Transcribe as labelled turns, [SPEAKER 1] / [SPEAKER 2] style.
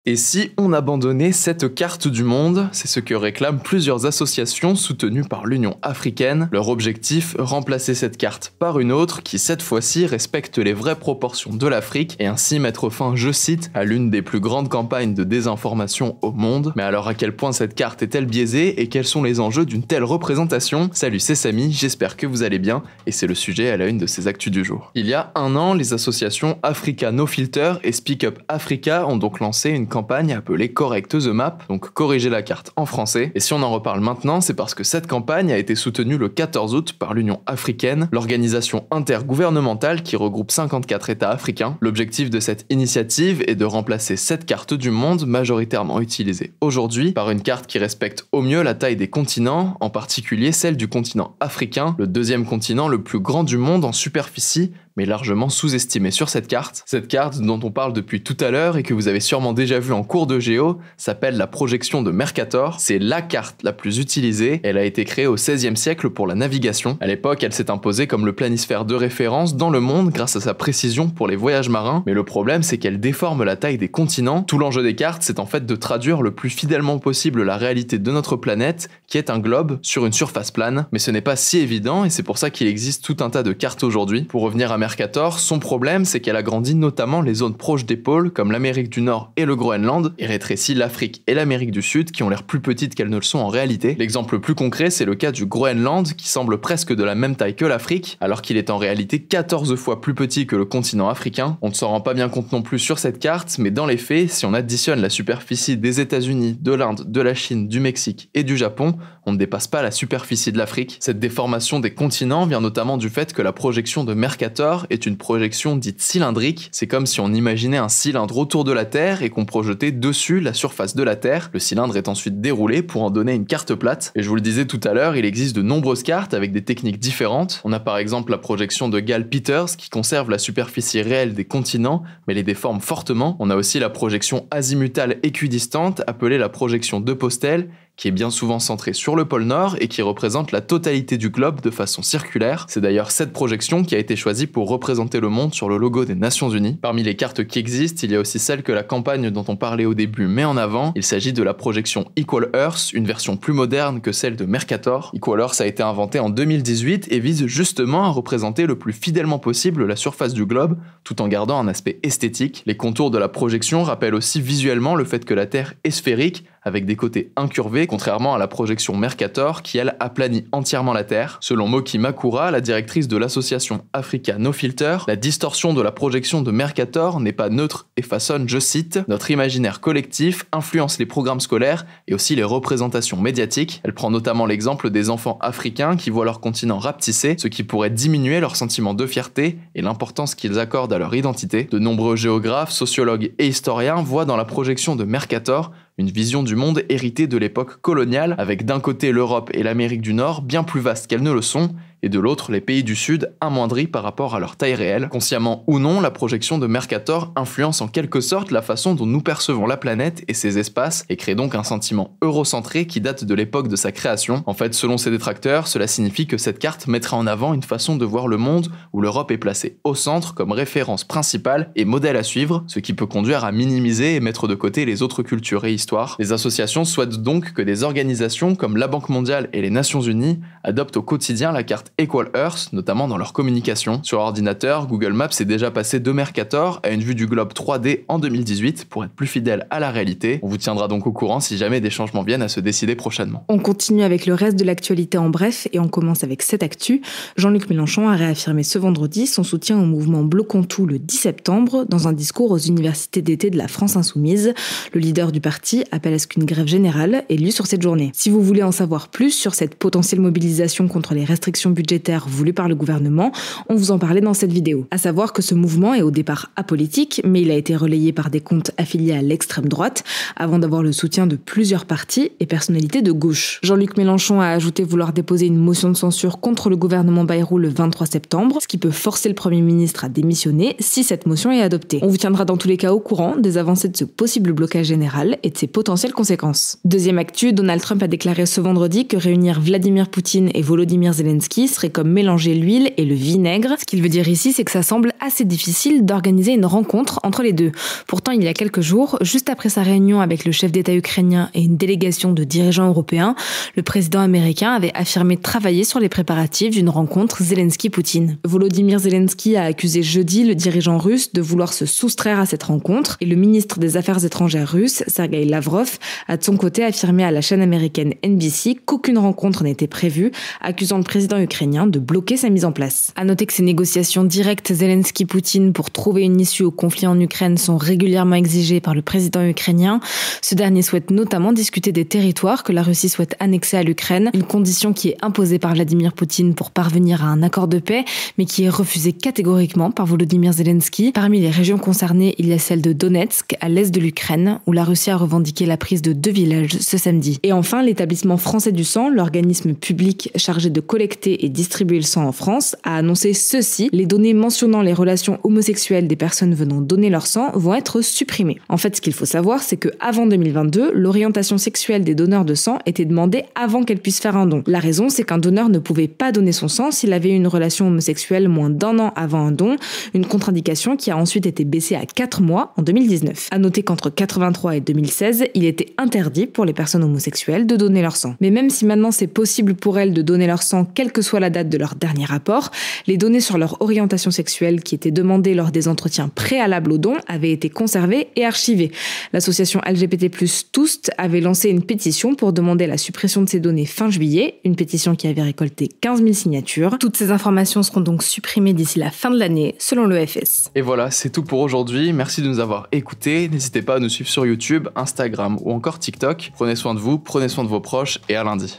[SPEAKER 1] Et si on abandonnait cette carte du monde? C'est ce que réclament plusieurs associations soutenues par l'Union africaine. Leur objectif, remplacer cette carte par une autre qui cette fois-ci respecte les vraies proportions de l'Afrique et ainsi mettre fin, je cite, à l'une des plus grandes campagnes de désinformation au monde. Mais alors à quel point cette carte est-elle biaisée et quels sont les enjeux d'une telle représentation? Salut, c'est Samy, j'espère que vous allez bien et c'est le sujet à la une de ces actus du jour. Il y a un an, les associations Africa No Filter et Speak Up Africa ont donc lancé une campagne appelée Correct the Map, donc corriger la carte en français. Et si on en reparle maintenant, c'est parce que cette campagne a été soutenue le 14 août par l'Union africaine, l'organisation intergouvernementale qui regroupe 54 États africains. L'objectif de cette initiative est de remplacer cette carte du monde majoritairement utilisée aujourd'hui par une carte qui respecte au mieux la taille des continents, en particulier celle du continent africain, le deuxième continent le plus grand du monde en superficie, mais largement sous-estimé sur cette carte. Cette carte dont on parle depuis tout à l'heure et que vous avez sûrement déjà vue en cours de géo s'appelle la projection de Mercator. C'est la carte la plus utilisée. Elle a été créée au XVIe siècle pour la navigation. À l'époque, elle s'est imposée comme le planisphère de référence dans le monde grâce à sa précision pour les voyages marins. Mais le problème, c'est qu'elle déforme la taille des continents. Tout l'enjeu des cartes, c'est en fait de traduire le plus fidèlement possible la réalité de notre planète, qui est un globe sur une surface plane. Mais ce n'est pas si évident et c'est pour ça qu'il existe tout un tas de cartes aujourd'hui. Pour revenir à Mercator, son problème, c'est qu'elle agrandit notamment les zones proches des pôles comme l'Amérique du Nord et le Groenland et rétrécit l'Afrique et l'Amérique du Sud qui ont l'air plus petites qu'elles ne le sont en réalité. L'exemple le plus concret, c'est le cas du Groenland qui semble presque de la même taille que l'Afrique alors qu'il est en réalité 14 fois plus petit que le continent africain. On ne s'en rend pas bien compte non plus sur cette carte, mais dans les faits, si on additionne la superficie des États-Unis, de l'Inde, de la Chine, du Mexique et du Japon, on ne dépasse pas la superficie de l'Afrique. Cette déformation des continents vient notamment du fait que la projection de Mercator est une projection dite cylindrique. C'est comme si on imaginait un cylindre autour de la Terre et qu'on projetait dessus la surface de la Terre. Le cylindre est ensuite déroulé pour en donner une carte plate. Et je vous le disais tout à l'heure, il existe de nombreuses cartes avec des techniques différentes. On a par exemple la projection de Gale Peters qui conserve la superficie réelle des continents mais les déforme fortement. On a aussi la projection azimutale équidistante appelée la projection de Postel qui est bien souvent centrée sur le pôle Nord et qui représente la totalité du globe de façon circulaire. C'est d'ailleurs cette projection qui a été choisie pour représenter le monde sur le logo des Nations Unies. Parmi les cartes qui existent, il y a aussi celle que la campagne dont on parlait au début met en avant. Il s'agit de la projection Equal Earth, une version plus moderne que celle de Mercator. Equal Earth a été inventée en 2018 et vise justement à représenter le plus fidèlement possible la surface du globe, tout en gardant un aspect esthétique. Les contours de la projection rappellent aussi visuellement le fait que la Terre est sphérique, avec des côtés incurvés, contrairement à la projection Mercator qui, elle, aplanit entièrement la Terre. Selon Moki Makura, la directrice de l'association Africa No Filter, la distorsion de la projection de Mercator n'est pas neutre et façonne, je cite, « notre imaginaire collectif influence les programmes scolaires et aussi les représentations médiatiques ». Elle prend notamment l'exemple des enfants africains qui voient leur continent rapetissé, ce qui pourrait diminuer leur sentiment de fierté et l'importance qu'ils accordent à leur identité. De nombreux géographes, sociologues et historiens voient dans la projection de Mercator une vision du monde héritée de l'époque coloniale, avec d'un côté l'Europe et l'Amérique du Nord bien plus vastes qu'elles ne le sont, et de l'autre les pays du Sud amoindris par rapport à leur taille réelle. Consciemment ou non, la projection de Mercator influence en quelque sorte la façon dont nous percevons la planète et ses espaces, et crée donc un sentiment eurocentré qui date de l'époque de sa création. En fait, selon ses détracteurs, cela signifie que cette carte mettrait en avant une façon de voir le monde où l'Europe est placée au centre comme référence principale et modèle à suivre, ce qui peut conduire à minimiser et mettre de côté les autres cultures et histoires. Les associations souhaitent donc que des organisations comme la Banque mondiale et les Nations Unies adoptent au quotidien la carte Equal Earth, notamment dans leur communication. Sur ordinateur, Google Maps est déjà passé de Mercator à une vue du globe 3D en 2018 pour être plus fidèle à la réalité. On vous tiendra donc au courant si jamais des changements viennent à se décider prochainement.
[SPEAKER 2] On continue avec le reste de l'actualité en bref et on commence avec cette actu. Jean-Luc Mélenchon a réaffirmé ce vendredi son soutien au mouvement Bloquons tout le 10 septembre dans un discours aux universités d'été de la France Insoumise. Le leader du parti appelle à ce qu'une grève générale ait lieu sur cette journée. Si vous voulez en savoir plus sur cette potentielle mobilisation contre les restrictions budgétaire voulu par le gouvernement, on vous en parlait dans cette vidéo. À savoir que ce mouvement est au départ apolitique, mais il a été relayé par des comptes affiliés à l'extrême droite, avant d'avoir le soutien de plusieurs partis et personnalités de gauche. Jean-Luc Mélenchon a ajouté vouloir déposer une motion de censure contre le gouvernement Bayrou le 23 septembre, ce qui peut forcer le Premier ministre à démissionner si cette motion est adoptée. On vous tiendra dans tous les cas au courant des avancées de ce possible blocage général et de ses potentielles conséquences. Deuxième actu, Donald Trump a déclaré ce vendredi que réunir Vladimir Poutine et Volodymyr Zelensky serait comme mélanger l'huile et le vinaigre. Ce qu'il veut dire ici, c'est que ça semble assez difficile d'organiser une rencontre entre les deux. Pourtant, il y a quelques jours, juste après sa réunion avec le chef d'État ukrainien et une délégation de dirigeants européens, le président américain avait affirmé travailler sur les préparatifs d'une rencontre Zelensky-Poutine. Volodymyr Zelensky a accusé jeudi le dirigeant russe de vouloir se soustraire à cette rencontre et le ministre des Affaires étrangères russe, Sergei Lavrov, a de son côté affirmé à la chaîne américaine NBC qu'aucune rencontre n'était prévue, accusant le président ukrainien de bloquer sa mise en place. À noter que ces négociations directes Zelensky-Poutine pour trouver une issue au conflit en Ukraine sont régulièrement exigées par le président ukrainien. Ce dernier souhaite notamment discuter des territoires que la Russie souhaite annexer à l'Ukraine, une condition qui est imposée par Vladimir Poutine pour parvenir à un accord de paix, mais qui est refusée catégoriquement par Volodymyr Zelensky. Parmi les régions concernées, il y a celle de Donetsk, à l'est de l'Ukraine, où la Russie a revendiqué la prise de 2 villages ce samedi. Et enfin, l'établissement français du sang, l'organisme public chargé de collecter et distribuer le sang en France, a annoncé ceci: les données mentionnant les relations homosexuelles des personnes venant donner leur sang vont être supprimées. En fait, ce qu'il faut savoir, c'est que avant 2022, l'orientation sexuelle des donneurs de sang était demandée avant qu'elles puissent faire un don. La raison, c'est qu'un donneur ne pouvait pas donner son sang s'il avait eu une relation homosexuelle moins d'1 an avant un don, une contre-indication qui a ensuite été baissée à 4 mois en 2019. À noter qu'entre 83 et 2016, il était interdit pour les personnes homosexuelles de donner leur sang. Mais même si maintenant c'est possible pour elles de donner leur sang quelle que soit la date de leur dernier rapport, les données sur leur orientation sexuelle qui étaient demandées lors des entretiens préalables au don avaient été conservées et archivées. L'association LGBT+ Toust avait lancé une pétition pour demander la suppression de ces données fin juillet, une pétition qui avait récolté 15 000 signatures. Toutes ces informations seront donc supprimées d'ici la fin de l'année, selon l'EFS.
[SPEAKER 1] Et voilà, c'est tout pour aujourd'hui. Merci de nous avoir écoutés. N'hésitez pas à nous suivre sur YouTube, Instagram ou encore TikTok. Prenez soin de vous, prenez soin de vos proches et à lundi.